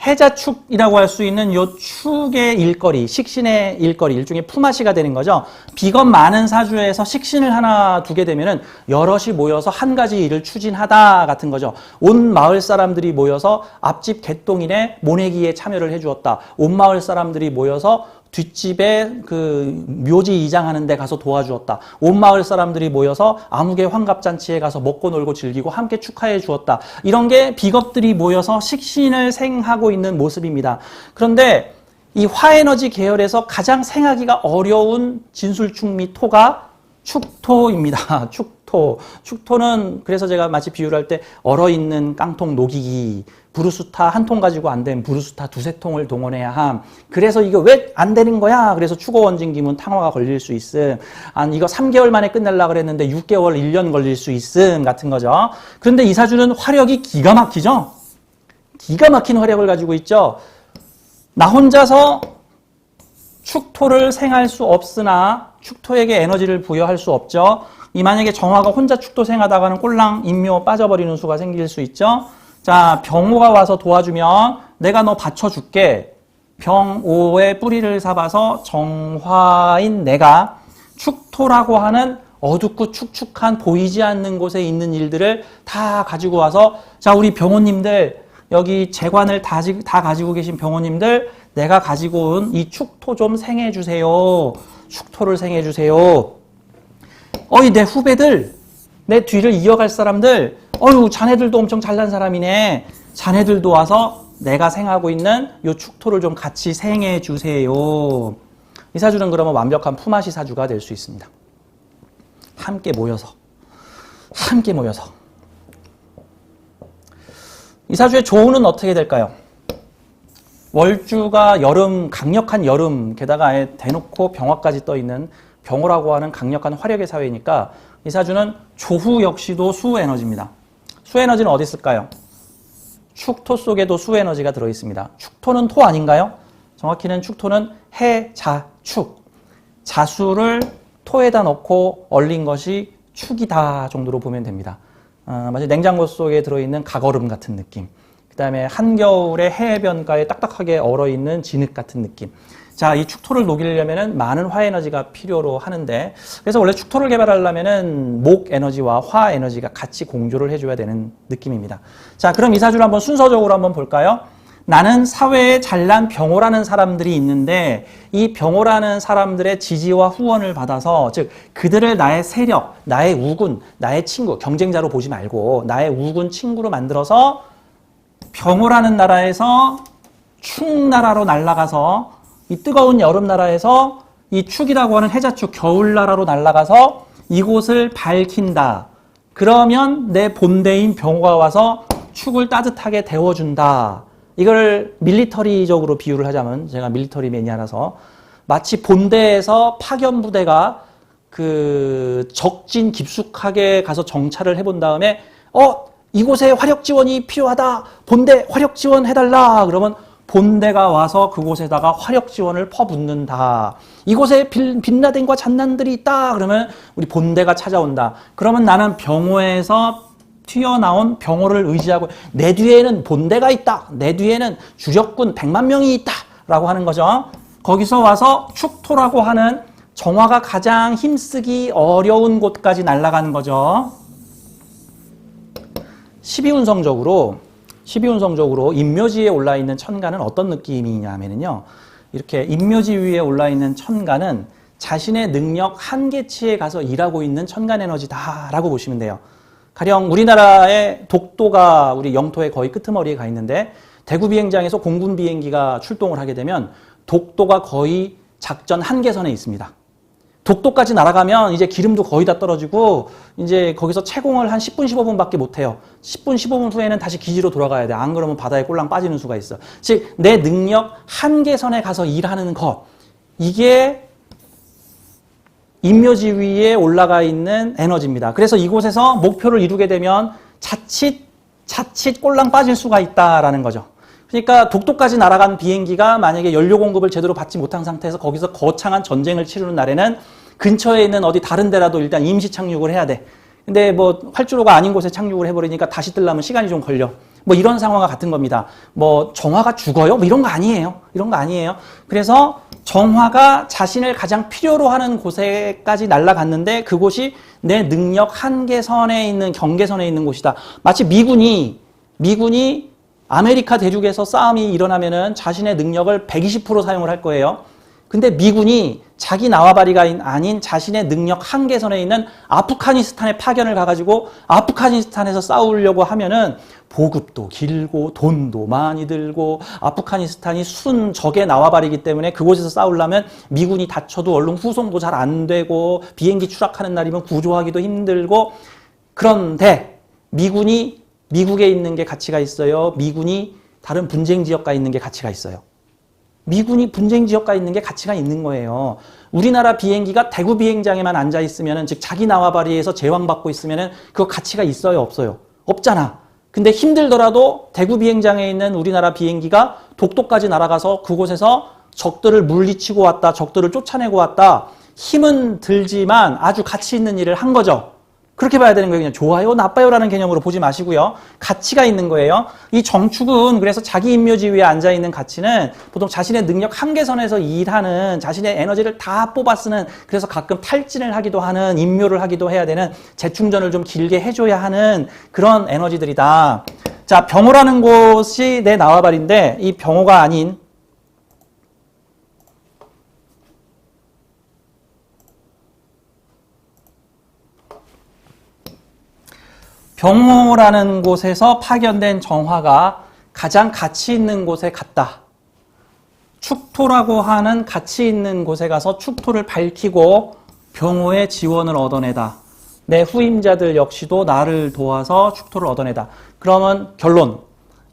해자축이라고 할 수 있는 요 축의 일거리, 식신의 일거리, 일종의 품앗이가 되는 거죠. 비겁 많은 사주에서 식신을 하나 두게 되면은 여럿이 모여서 한 가지 일을 추진하다 같은 거죠. 온 마을 사람들이 모여서 앞집 개똥이네 모내기에 참여를 해주었다. 온 마을 사람들이 모여서 뒷집에 그 묘지 이장하는 데 가서 도와주었다. 온 마을 사람들이 모여서 아무개 환갑잔치에 가서 먹고 놀고 즐기고 함께 축하해 주었다. 이런 게 비겁들이 모여서 식신을 생하고 있는 모습입니다. 그런데 이 화에너지 계열에서 가장 생하기가 어려운 진술축 및 토가 축토입니다. 축토는 그래서 제가 마치 비유를 할 때 얼어있는 깡통 녹이기, 브루스타 한 통 가지고 안 되면 브루스타 두세 통을 동원해야 함. 그래서 이거 왜 안 되는 거야? 그래서 축어원진 기문 탕화가 걸릴 수 있음. 이거 3개월 만에 끝내려고 그랬는데 6개월, 1년 걸릴 수 있음 같은 거죠. 그런데 이 사주는 화력이 기가 막히죠? 기가 막힌 화력을 가지고 있죠. 나 혼자서 축토를 생할 수 없으나 축토에게 에너지를 부여할 수 없죠. 이 만약에 정화가 혼자 축토 생하다가는 꼴랑 인묘 빠져버리는 수가 생길 수 있죠. 자, 병호가 와서 도와주면 내가 너 받쳐줄게. 병오의 뿌리를 잡아서 정화인 내가 축토라고 하는 어둡고 축축한 보이지 않는 곳에 있는 일들을 다 가지고 와서 자, 우리 병호님들 여기 재관을 다 가지고 계신 병호님들 내가 가지고 온 이 축토 좀 생해주세요. 축토를 생해주세요. 내 후배들, 내 뒤를 이어갈 사람들, 자네들도 엄청 잘난 사람이네. 자네들도 와서 내가 생하고 있는 요 축토를 좀 같이 생해주세요. 이 사주는 그러면 완벽한 품앗이 사주가 될 수 있습니다. 함께 모여서 이사주의 조우는 어떻게 될까요? 월주가 여름, 강력한 여름, 게다가 아예 대놓고 병화까지 떠있는 병호라고 하는 강력한 화력의 사회니까 이사주는 조후 역시도 수에너지입니다. 수에너지는 어디 있을까요? 축토 속에도 수에너지가 들어있습니다. 축토는 토 아닌가요? 정확히는 축토는 해, 자, 축. 자수를 토에다 넣고 얼린 것이 축이다 정도로 보면 됩니다. 마치 냉장고 속에 들어있는 가거름 같은 느낌. 그 다음에 한겨울에 해변가에 딱딱하게 얼어있는 진흙 같은 느낌. 자, 이 축토를 녹이려면은 많은 화 에너지가 필요로 하는데, 그래서 원래 축토를 개발하려면은 목 에너지와 화 에너지가 같이 공조를 해줘야 되는 느낌입니다. 자, 그럼 이 사주를 한번 순서적으로 한번 볼까요? 나는 사회에 잘난 병호라는 사람들이 있는데 이 병호라는 사람들의 지지와 후원을 받아서, 즉 그들을 나의 세력, 나의 우군, 나의 친구, 경쟁자로 보지 말고 나의 우군 친구로 만들어서 병호라는 나라에서 축나라로 날아가서 이 뜨거운 여름 나라에서 이 축이라고 하는 해자축 겨울 나라로 날아가서 이곳을 밝힌다. 그러면 내 본대인 병호가 와서 축을 따뜻하게 데워준다. 이걸 밀리터리적으로 비유를 하자면, 제가 밀리터리 매니아라서 마치 본대에서 파견 부대가 그 적진 깊숙하게 가서 정찰을 해본 다음에 이곳에 화력 지원이 필요하다. 본대 화력 지원 해달라. 그러면 본대가 와서 그곳에다가 화력 지원을 퍼붓는다. 이곳에 빛나덴과 잔난들이 있다. 그러면 우리 본대가 찾아온다. 그러면 나는 병호에서 튀어나온 병호를 의지하고 내 뒤에는 본대가 있다. 내 뒤에는 주력군 100만 명이 있다. 라고 하는 거죠. 거기서 와서 축토라고 하는 정화가 가장 힘쓰기 어려운 곳까지 날아가는 거죠. 12운성적으로 인묘지에 올라있는 천간은 어떤 느낌이냐 하면요. 이렇게 인묘지 위에 올라있는 천간은 자신의 능력 한계치에 가서 일하고 있는 천간 에너지다라고 보시면 돼요. 가령 우리나라의 독도가 우리 영토의 거의 끄트머리에 가 있는데 대구 비행장에서 공군 비행기가 출동을 하게 되면 독도가 거의 작전 한계선에 있습니다. 독도까지 날아가면 이제 기름도 거의 다 떨어지고 이제 거기서 채공을 한 10분, 15분밖에 못 해요. 10분, 15분 후에는 다시 기지로 돌아가야 돼. 안 그러면 바다에 꼴랑 빠지는 수가 있어. 즉, 내 능력 한계선에 가서 일하는 것. 이게 인묘지 위에 올라가 있는 에너지입니다. 그래서 이곳에서 목표를 이루게 되면 자칫 꼴랑 빠질 수가 있다라는 거죠. 그러니까 독도까지 날아간 비행기가 만약에 연료 공급을 제대로 받지 못한 상태에서 거기서 거창한 전쟁을 치르는 날에는 근처에 있는 어디 다른 데라도 일단 임시 착륙을 해야 돼. 근데 뭐 활주로가 아닌 곳에 착륙을 해버리니까 다시 뜨려면 시간이 좀 걸려. 뭐 이런 상황과 같은 겁니다. 뭐 정화가 죽어요? 뭐 이런 거 아니에요. 그래서 정화가 자신을 가장 필요로 하는 곳에까지 날아갔는데 그곳이 내 능력 한계선에 있는 경계선에 있는 곳이다. 마치 미군이 아메리카 대륙에서 싸움이 일어나면은 자신의 능력을 120% 사용을 할 거예요. 근데 미군이 자기 나와바리가 아닌 자신의 능력 한계선에 있는 아프가니스탄에 파견을 가가지고 아프가니스탄에서 싸우려고 하면은 보급도 길고 돈도 많이 들고 아프가니스탄이 순 적의 나와바리기 때문에 그곳에서 싸우려면 미군이 다쳐도 얼른 후송도 잘 안 되고 비행기 추락하는 날이면 구조하기도 힘들고. 그런데 미국에 있는 게 가치가 있어요. 미군이 다른 분쟁 지역가 있는 게 가치가 있어요. 미군이 분쟁 지역가 있는 게 가치가 있는 거예요. 우리나라 비행기가 대구 비행장에만 앉아 있으면은, 즉 자기 나와바리에서 제왕받고 있으면은 그거 가치가 있어요, 없어요? 없잖아. 근데 힘들더라도 대구 비행장에 있는 우리나라 비행기가 독도까지 날아가서 그곳에서 적들을 물리치고 왔다, 적들을 쫓아내고 왔다. 힘은 들지만 아주 가치 있는 일을 한 거죠. 그렇게 봐야 되는 거예요. 그냥 좋아요, 나빠요라는 개념으로 보지 마시고요. 가치가 있는 거예요. 이 정축은 그래서 자기 인묘지 위에 앉아있는 가치는 보통 자신의 능력 한계선에서 일하는, 자신의 에너지를 다 뽑아 쓰는, 그래서 가끔 탈진을 하기도 하는, 인묘를 하기도 해야 되는, 재충전을 좀 길게 해줘야 하는 그런 에너지들이다. 자, 병호라는 곳이 내 나와바리인데 이 병호가 아닌 병호라는 곳에서 파견된 정화가 가장 가치 있는 곳에 갔다. 축토라고 하는 가치 있는 곳에 가서 축토를 밝히고 병호의 지원을 얻어내다. 내 후임자들 역시도 나를 도와서 축토를 얻어내다. 그러면 결론.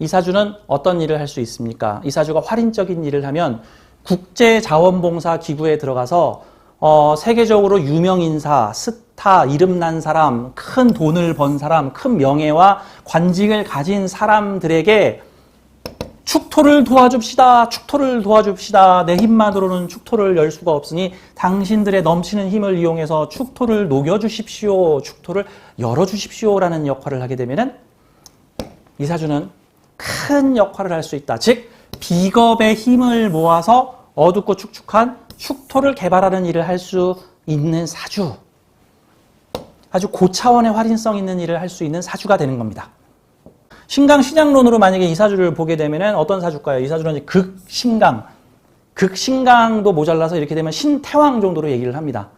이사주는 어떤 일을 할 수 있습니까? 이사주가 활인적인 일을 하면 국제자원봉사 기구에 들어가서 세계적으로 유명 인사, 스타, 이름난 사람, 큰 돈을 번 사람, 큰 명예와 관직을 가진 사람들에게 축토를 도와줍시다. 축토를 도와줍시다. 내 힘만으로는 축토를 열 수가 없으니 당신들의 넘치는 힘을 이용해서 축토를 녹여주십시오. 축토를 열어주십시오라는 역할을 하게 되면은 이사주는 큰 역할을 할 수 있다. 즉 비겁의 힘을 모아서 어둡고 축축한 축토를 개발하는 일을 할 수 있는 사주. 아주 고차원의 활인성 있는 일을 할 수 있는 사주가 되는 겁니다. 신강 신약론으로 만약에 이 사주를 보게 되면은 어떤 사주일까요? 이 사주는 이제 극신강. 극신강도 모자라서 이렇게 되면 신태왕 정도로 얘기를 합니다.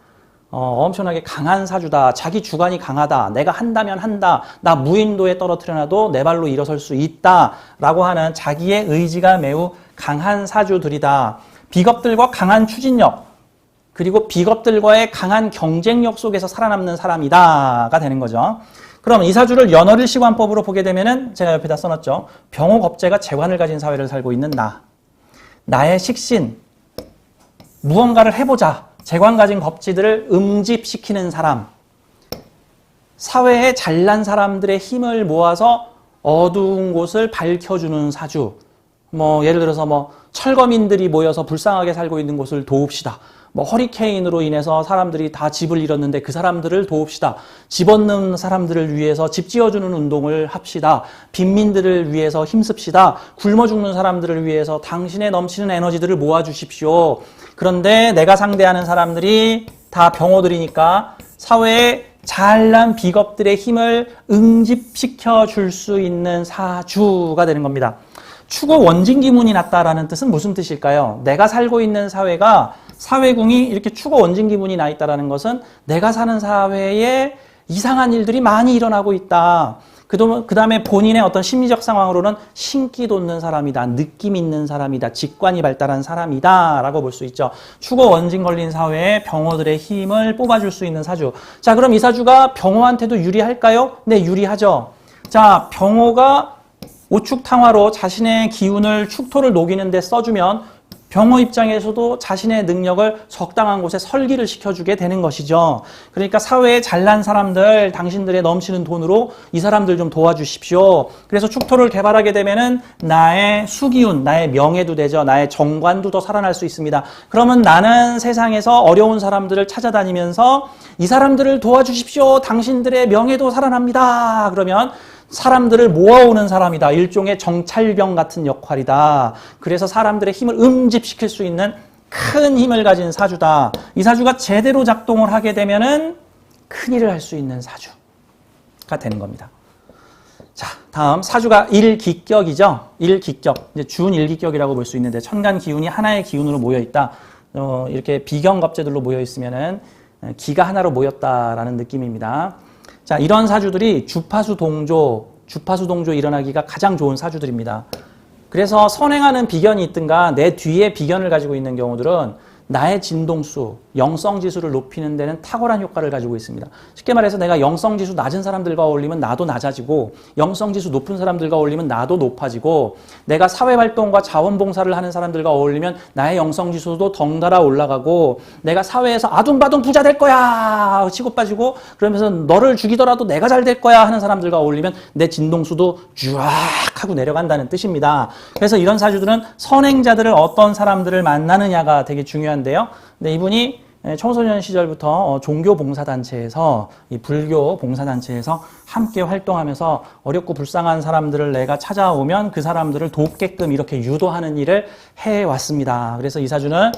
엄청나게 강한 사주다. 자기 주관이 강하다. 내가 한다면 한다. 나 무인도에 떨어뜨려놔도 내 발로 일어설 수 있다. 라고 하는 자기의 의지가 매우 강한 사주들이다. 비겁들과 강한 추진력, 그리고 비겁들과의 강한 경쟁력 속에서 살아남는 사람이다가 되는 거죠. 그럼 이 사주를 연월일 시관법으로 보게 되면은 제가 옆에다 써놨죠. 병호겁재가 재관을 가진 사회를 살고 있는 나. 나의 식신, 무언가를 해보자. 재관 가진 겁지들을 응집시키는 사람. 사회에 잘난 사람들의 힘을 모아서 어두운 곳을 밝혀주는 사주. 예를 들어서 철거민들이 모여서 불쌍하게 살고 있는 곳을 도웁시다. 허리케인으로 인해서 사람들이 다 집을 잃었는데 그 사람들을 도웁시다. 집 얻는 사람들을 위해서 집 지어주는 운동을 합시다. 빈민들을 위해서 힘씁시다. 굶어 죽는 사람들을 위해서 당신의 넘치는 에너지들을 모아주십시오. 그런데 내가 상대하는 사람들이 다 병호들이니까 사회에 잘난 비겁들의 힘을 응집시켜 줄 수 있는 사주가 되는 겁니다. 추구 원진기문이 났다라는 뜻은 무슨 뜻일까요? 내가 살고 있는 사회가 사회궁이 이렇게 추구 원진기문이 나 있다라는 것은 내가 사는 사회에 이상한 일들이 많이 일어나고 있다. 그 다음에 본인의 어떤 심리적 상황으로는 신기 돋는 사람이다. 느낌 있는 사람이다. 직관이 발달한 사람이다. 라고 볼 수 있죠. 추구 원진 걸린 사회에 병호들의 힘을 뽑아줄 수 있는 사주. 자, 그럼 이 사주가 병호한테도 유리할까요? 네, 유리하죠. 자, 병호가 오축탕화로 자신의 기운을 축토를 녹이는 데 써주면 병호 입장에서도 자신의 능력을 적당한 곳에 설기를 시켜주게 되는 것이죠. 그러니까 사회에 잘난 사람들, 당신들의 넘치는 돈으로 이 사람들 좀 도와주십시오. 그래서 축토를 개발하게 되면은 나의 수기운, 나의 명예도 되죠. 나의 정관도 더 살아날 수 있습니다. 그러면 나는 세상에서 어려운 사람들을 찾아다니면서 이 사람들을 도와주십시오. 당신들의 명예도 살아납니다. 그러면 사람들을 모아오는 사람이다. 일종의 정찰병 같은 역할이다. 그래서 사람들의 힘을 응집시킬 수 있는 큰 힘을 가진 사주다. 이 사주가 제대로 작동을 하게 되면은 큰일을 할 수 있는 사주가 되는 겁니다. 자, 다음 사주가 일기격이죠. 일기격. 이제 준일기격이라고 볼 수 있는데 천간 기운이 하나의 기운으로 모여 있다. 이렇게 비경겁재들로 모여 있으면은 기가 하나로 모였다라는 느낌입니다. 자, 이런 사주들이 주파수 동조 일어나기가 가장 좋은 사주들입니다. 그래서 선행하는 비견이 있든가 내 뒤에 비견을 가지고 있는 경우들은 나의 진동수, 영성지수를 높이는 데는 탁월한 효과를 가지고 있습니다. 쉽게 말해서 내가 영성지수 낮은 사람들과 어울리면 나도 낮아지고 영성지수 높은 사람들과 어울리면 나도 높아지고 내가 사회활동과 자원봉사를 하는 사람들과 어울리면 나의 영성지수도 덩달아 올라가고 내가 사회에서 아둥바둥 부자 될 거야 치고 빠지고 그러면서 너를 죽이더라도 내가 잘 될 거야 하는 사람들과 어울리면 내 진동수도 쫙 하고 내려간다는 뜻입니다. 그래서 이런 사주들은 선행자들을 어떤 사람들을 만나느냐가 되게 중요한데요. 근데 이분이 청소년 시절부터 종교 봉사단체에서 이 불교 봉사단체에서 함께 활동하면서 어렵고 불쌍한 사람들을 내가 찾아오면 그 사람들을 돕게끔 이렇게 유도하는 일을 해왔습니다. 그래서 이 사주는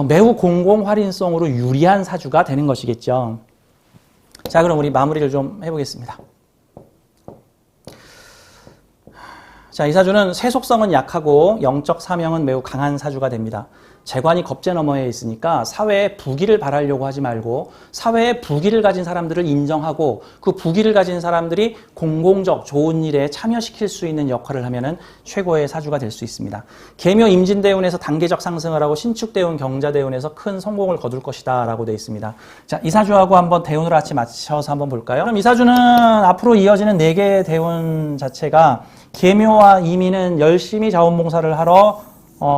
매우 공공활인성으로 유리한 사주가 되는 것이겠죠. 자, 그럼 우리 마무리를 좀 해보겠습니다. 자, 이 사주는 세속성은 약하고 영적 사명은 매우 강한 사주가 됩니다. 재관이 겁제 너머에 있으니까 사회에 부귀를 바라려고 하지 말고 사회에 부귀를 가진 사람들을 인정하고 그 부귀를 가진 사람들이 공공적 좋은 일에 참여시킬 수 있는 역할을 하면은 최고의 사주가 될 수 있습니다. 계묘 임진대운에서 단계적 상승을 하고 신축대운 경자대운에서 큰 성공을 거둘 것이다 라고 되어 있습니다. 자, 이 사주하고 한번 대운을 같이 맞춰서 한번 볼까요? 그럼 이 사주는 앞으로 이어지는 4개의 대운 자체가 계묘와 임인은 열심히 자원봉사를 하러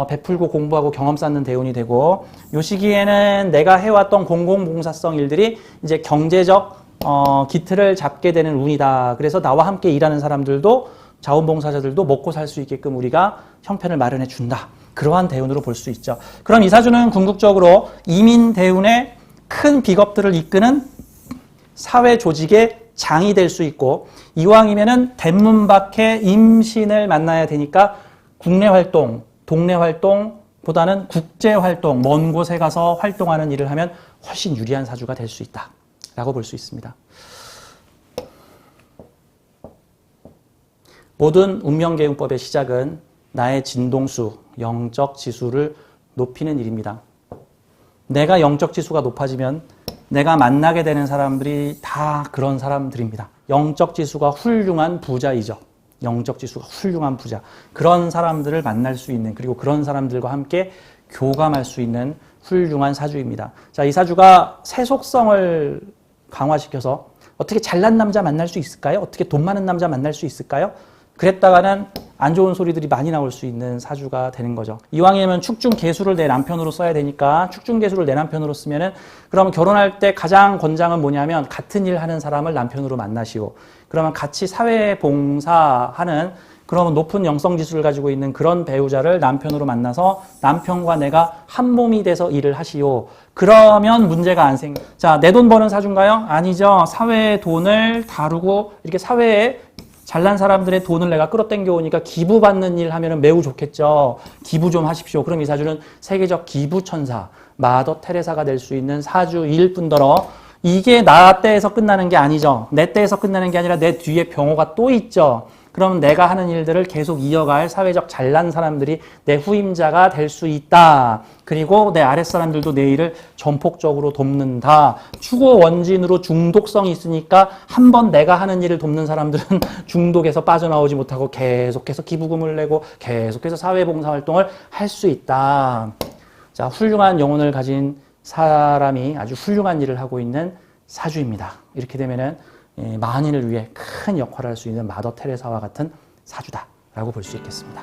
베풀고 공부하고 경험 쌓는 대운이 되고, 요 시기에는 내가 해왔던 공공봉사성 일들이 이제 경제적 기틀을 잡게 되는 운이다. 그래서 나와 함께 일하는 사람들도 자원봉사자들도 먹고 살 수 있게끔 우리가 형편을 마련해 준다. 그러한 대운으로 볼 수 있죠. 그럼 이 사주는 궁극적으로 이민 대운의 큰 비겁들을 이끄는 사회 조직의 장이 될 수 있고, 이왕이면은 대문 밖에 임신을 만나야 되니까 국내 활동, 동네 활동보다는 국제 활동, 먼 곳에 가서 활동하는 일을 하면 훨씬 유리한 사주가 될 수 있다라고 볼 수 있습니다. 모든 운명계운법의 시작은 나의 진동수, 영적 지수를 높이는 일입니다. 내가 영적 지수가 높아지면 내가 만나게 되는 사람들이 다 그런 사람들입니다. 영적 지수가 훌륭한 부자이죠. 영적 지수가 훌륭한 부자. 그런 사람들을 만날 수 있는, 그리고 그런 사람들과 함께 교감할 수 있는 훌륭한 사주입니다. 자, 이 사주가 세속성을 강화시켜서 어떻게 잘난 남자 만날 수 있을까요? 어떻게 돈 많은 남자 만날 수 있을까요? 그랬다가는 안 좋은 소리들이 많이 나올 수 있는 사주가 되는 거죠. 이왕이면 축중개수를 내 남편으로 써야 되니까 축중개수를 내 남편으로 쓰면은, 그러면 결혼할 때 가장 권장은 뭐냐면 같은 일 하는 사람을 남편으로 만나시오. 그러면 같이 사회 봉사하는, 그러면 높은 영성 지수를 가지고 있는 그런 배우자를 남편으로 만나서 남편과 내가 한 몸이 돼서 일을 하시오. 그러면 문제가 안 생겨. 자, 내 돈 버는 사주인가요? 아니죠. 사회의 돈을 다루고 이렇게 사회에 잘난 사람들의 돈을 내가 끌어당겨 오니까 기부받는 일 하면 매우 좋겠죠. 기부 좀 하십시오. 그럼 이 사주는 세계적 기부천사, 마더 테레사가 될 수 있는 사주일 뿐더러, 이게 나 때에서 끝나는 게 아니죠. 내 때에서 끝나는 게 아니라 내 뒤에 병호가 또 있죠. 그럼 내가 하는 일들을 계속 이어갈 사회적 잘난 사람들이 내 후임자가 될 수 있다. 그리고 내 아랫사람들도 내 일을 전폭적으로 돕는다. 추고 원진으로 중독성이 있으니까 한번 내가 하는 일을 돕는 사람들은 중독에서 빠져나오지 못하고 계속해서 기부금을 내고 계속해서 사회봉사활동을 할 수 있다. 자, 훌륭한 영혼을 가진 사람이 아주 훌륭한 일을 하고 있는 사주입니다. 이렇게 되면은 만인을 위해 큰 역할을 할 수 있는 마더 테레사와 같은 사주다라고 볼 수 있겠습니다.